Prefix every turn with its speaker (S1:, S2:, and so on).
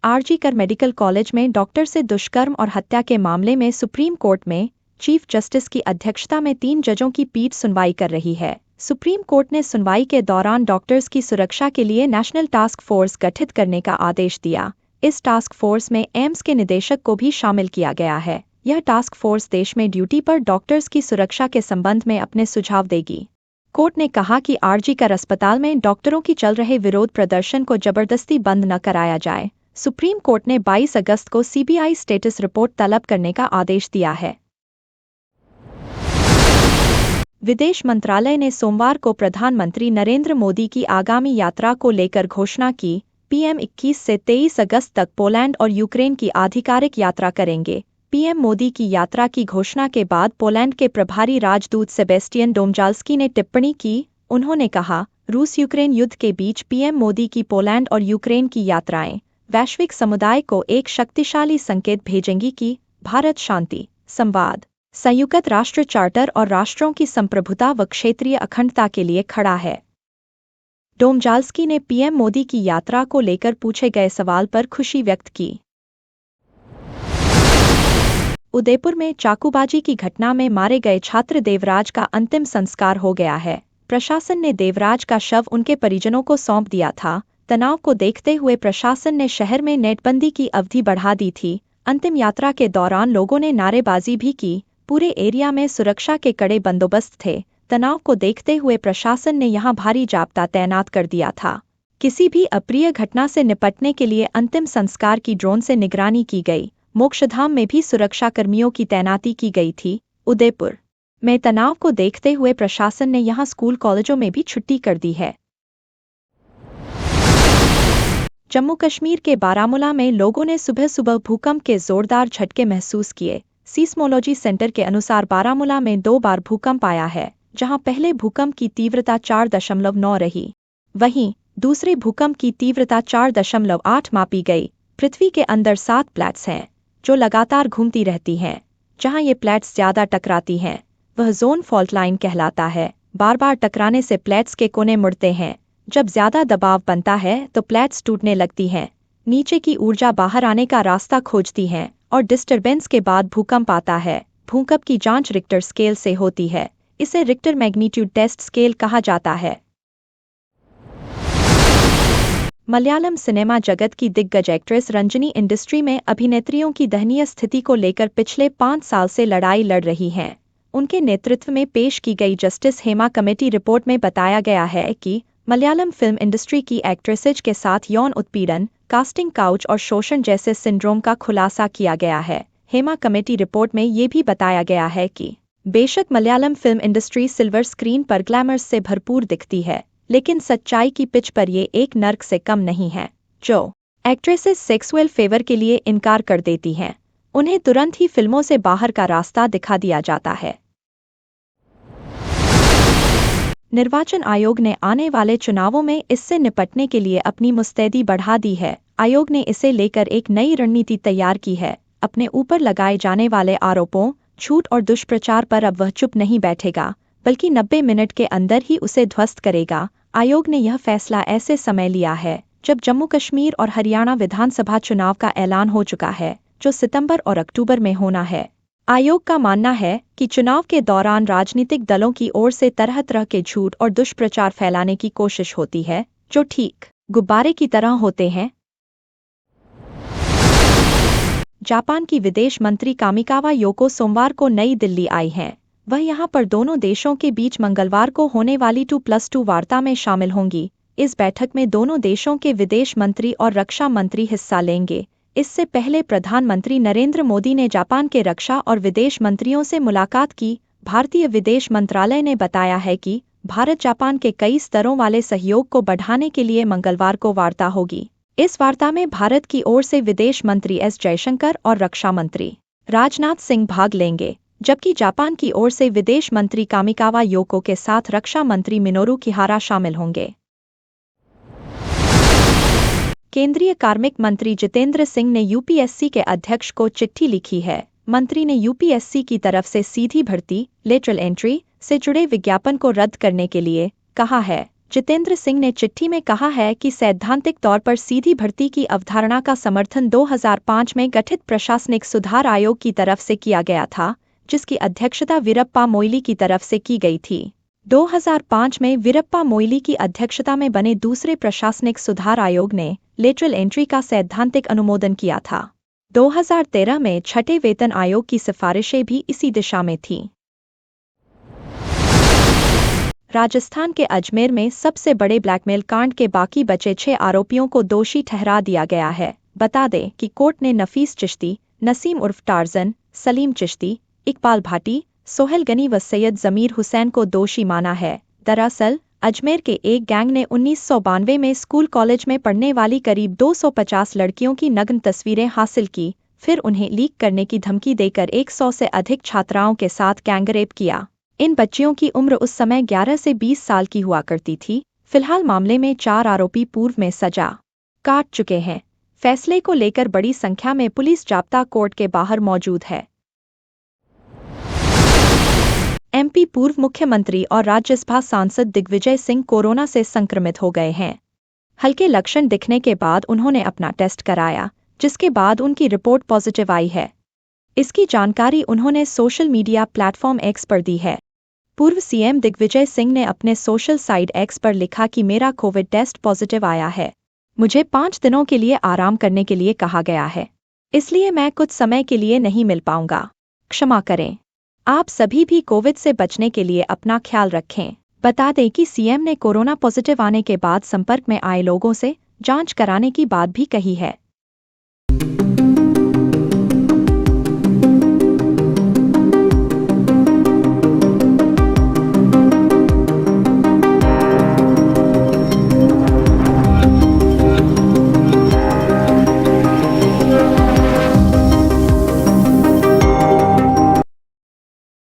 S1: RG कर medical college में doctor से दुष्कर्म और हत्या के मामले में सुप्रीम कोर्ट में चीफ जस्टिस की अध्यक्षता में 3 जजों की पीठ सुनवाई कर रही है। सुप्रीम कोर्ट ने सुनवाई के दौरान डॉक्टर्स की सुरक्षा के लिए नेशनल टास्क फोर्स गठित करने का आदेश दिया। इस टास्क फोर्स में एम्स के निदेशक को भी शामिल किया गया है। यह टास्क फोर्स देश में ड्यूटी पर डॉक्टर्स की सुरक्षा के संबंध में अपने सुझाव देगी। कोर्ट ने कहा कि आरजी कर अस्पताल में डॉक्टरों की चल रहे विरोध प्रदर्शन को जबरदस्ती बंद न कराया जाए। सुप्रीम कोर्ट ने 22 अगस्त को सीबीआई स्टेटस रिपोर्ट तलब करने का आदेश दिया है। विदेश मंत्रालय ने सोमवार को प्रधानमंत्री नरेंद्र मोदी की आगामी यात्रा को लेकर घोषणा की। पीएम 21 से 23 अगस्त तक पोलैंड और यूक्रेन की आधिकारिक यात्रा करेंगे। पीएम मोदी की यात्रा की घोषणा के बाद पोलैंड के प्रभारी राजदूत सेबेस्टियन डोमजाल्स्की ने टिप्पणी की। उन्होंने कहा, रूस यूक्रेन युद्ध के बीच पीएम मोदी की पोलैंड और यूक्रेन की यात्राएं वैश्विक समुदाय को एक शक्तिशाली संकेत भेजेंगी कि भारत शांति, संवाद, संयुक्त राष्ट्र चार्टर और राष्ट्रों की संप्रभुता व क्षेत्रीय अखंडता के लिए खड़ा है। डोमजाल्स्की ने पीएम मोदी की यात्रा को लेकर पूछे गए सवाल पर खुशी व्यक्त की। उदयपुर में चाकूबाजी की घटना में मारे गए छात्र देवराज का अंतिम संस्कार हो गया है। प्रशासन ने देवराज का शव उनके परिजनों को सौंप दिया था। तनाव को देखते हुए प्रशासन ने शहर में नेटबंदी की अवधि बढ़ा दी थी। अंतिम यात्रा के दौरान लोगों ने नारेबाजी भी की। पूरे एरिया में सुरक्षा के कड़े बंदोबस्त थे। तनाव को देखते हुए प्रशासन ने यहां भारी जाब्ता तैनात कर दिया था। किसी भी अप्रिय घटना से निपटने के लिए अंतिम संस्कार की ड्रोन से निगरानी की गई। मोक्षधाम में भी सुरक्षा कर्मियों की तैनाती की गई थी। उदयपुर में तनाव को देखते हुए प्रशासन ने यहां स्कूल कॉलेजों में भी छुट्टी कर दी है। जम्मू कश्मीर के बारामूला में लोगों ने सुबह सुबह भूकंप के जोरदार झटके महसूस किए। सीस्मोलॉजी सेंटर के अनुसार बारामूला में 2 बार भूकंप आया है, जहां पहले भूकंप की तीव्रता 4.9 रही। वहीं दूसरे भूकंप की तीव्रता 4.8 मापी गई। पृथ्वी के अंदर 7 प्लेट्स हैं, जो लगातार घूमती रहती हैं। जहां ये प्लेट्स ज्यादा टकराती हैं, वह जोन फॉल्ट लाइन कहलाता है। बार बार टकराने से प्लेट्स के कोने मुड़ते हैं। जब ज्यादा दबाव बनता है तो प्लेट्स टूटने लगती हैं। नीचे की ऊर्जा बाहर आने का रास्ता खोजती है और डिस्टरबेंस के बाद भूकंप आता है। भूकंप की जांच रिक्टर स्केल से होती है। इसे रिक्टर मैग्नीट्यूड टेस्ट स्केल कहा जाता है। मलयालम सिनेमा जगत की दिग्गज एक्ट्रेस रंजनी इंडस्ट्री में अभिनेत्रियों की दयनीय स्थिति को लेकर पिछले 5 साल से लड़ाई लड़ रही हैं। उनके नेतृत्व में पेश की गई जस्टिस हेमा कमेटी रिपोर्ट में बताया गया है कि मलयालम फिल्म इंडस्ट्री की एक्ट्रेसेज के साथ यौन उत्पीड़न, कास्टिंग काउच और शोषण जैसे सिंड्रोम का खुलासा किया गया है। हेमा कमेटी रिपोर्ट में ये भी बताया गया है कि बेशक Malayalam film industry silver screen पर ग्लैमर से भरपूर दिखती है, लेकिन सच्चाई की पिच पर ये एक नर्क से कम नहीं है। जो एक्ट्रेसेस सेक्सुअल फेवर के लिए इनकार कर देती हैं, उन्हें तुरंत ही फिल्मों से बाहर का रास्ता दिखा दिया जाता है। निर्वाचन आयोग ने आने वाले चुनावों में इससे निपटने के लिए अपनी मुस्तैदी बढ़ा दी है। आयोग ने इसे लेकर एक नई रणनीति तैयार की है। अपने ऊपर लगाए जाने वाले आरोपों, झूठ और दुष्प्रचार पर अब वह चुप नहीं बैठेगा, बल्कि 90 मिनट के अंदर ही उसे ध्वस्त करेगा। आयोग ने यह फैसला ऐसे समय लिया है जब जम्मू कश्मीर और हरियाणा विधानसभा चुनाव का ऐलान हो चुका है, जो सितंबर और अक्टूबर में होना है। आयोग का मानना है कि चुनाव के दौरान राजनीतिक दलों की ओर से तरह तरह के झूठ और दुष्प्रचार फैलाने की कोशिश होती है, जो ठीक गुब्बारे की तरह होते हैं। जापान की विदेश मंत्री कामिकावा योको सोमवार को नई दिल्ली आई हैं। वह यहां पर दोनों देशों के बीच मंगलवार को होने वाली 2+2 वार्ता में शामिल होंगी। इस बैठक में दोनों देशों के विदेश मंत्री और रक्षा मंत्री हिस्सा लेंगे। इससे पहले प्रधानमंत्री नरेंद्र मोदी ने जापान के रक्षा और विदेश मंत्रियों से मुलाकात की। भारतीय विदेश मंत्रालय ने बताया है कि भारत जापान के कई स्तरों वाले सहयोग को बढ़ाने के लिए मंगलवार को वार्ता होगी। इस वार्ता में भारत की ओर से विदेश मंत्री एस जयशंकर और रक्षा मंत्री राजनाथ सिंह भाग लेंगे, जबकि जापान की ओर से विदेश मंत्री कामिकावा योको के साथ रक्षा मंत्री मिनोरू किहारा शामिल होंगे। केंद्रीय कार्मिक मंत्री जितेंद्र सिंह ने यूपीएससी के अध्यक्ष को चिट्ठी लिखी है। मंत्री ने यूपीएससी की तरफ से सीधी भर्ती लेटरल एंट्री से जुड़े विज्ञापन को रद्द करने के लिए कहा है। जितेंद्र सिंह ने चिट्ठी में कहा है कि सैद्धांतिक तौर पर सीधी भर्ती की अवधारणा का समर्थन 2005 में गठित प्रशासनिक सुधार आयोग की तरफ से किया गया था, जिसकी अध्यक्षता वीरप्पा मोइली की तरफ से की गई थी। 2005 में वीरप्पा मोइली की अध्यक्षता में बने दूसरे प्रशासनिक सुधार आयोग ने लेटरल एंट्री का सैद्धांतिक अनुमोदन किया था। 2013 में छठे वेतन आयोग की सिफारिशें भी इसी दिशा में थीं। राजस्थान के अजमेर में सबसे बड़े ब्लैकमेल कांड के बाकी बचे 6 आरोपियों को दोषी ठहरा दिया गया है। बता दें कि कोर्ट ने नफीस चिश्ती, नसीम उर्फ टार्जन, सलीम चिश्ती, इकबाल भाटी, सोहेल गनी व सैयद जमीर हुसैन को दोषी माना है। दरअसल अजमेर के एक गैंग ने 1992 में स्कूल कॉलेज में पढ़ने वाली करीब 250 लड़कियों की नग्न तस्वीरें हासिल की, फिर उन्हें लीक करने की धमकी देकर 100 से अधिक छात्राओं के साथ गैंगरेप किया। इन बच्चियों की उम्र उस समय 11 से 20 साल की हुआ करती थी। फिलहाल मामले में 4 आरोपी पूर्व में सजा काट चुके हैं। फैसले को लेकर बड़ी संख्या में पुलिस जाब्ता कोर्ट के बाहर मौजूद है। एमपी पूर्व मुख्यमंत्री और राज्यसभा सांसद दिग्विजय सिंह कोरोना से संक्रमित हो गए हैं। हल्के लक्षण दिखने के बाद उन्होंने अपना टेस्ट कराया, जिसके बाद उनकी रिपोर्ट पॉजिटिव आई है। इसकी जानकारी उन्होंने सोशल मीडिया प्लेटफॉर्म एक्स पर दी है। पूर्व सीएम दिग्विजय सिंह ने अपने सोशल साइट एक्स पर लिखा कि मेरा कोविड टेस्ट पॉजिटिव आया है। मुझे 5 दिनों के लिए आराम करने के लिए कहा गया है, इसलिए मैं कुछ समय के लिए नहीं मिल पाऊंगा। क्षमा करें। आप सभी भी कोविड से बचने के लिए अपना ख्याल रखें। बता दें कि सीएम ने कोरोना पॉजिटिव आने के बाद संपर्क में आए लोगों से जांच कराने की बात भी कही है।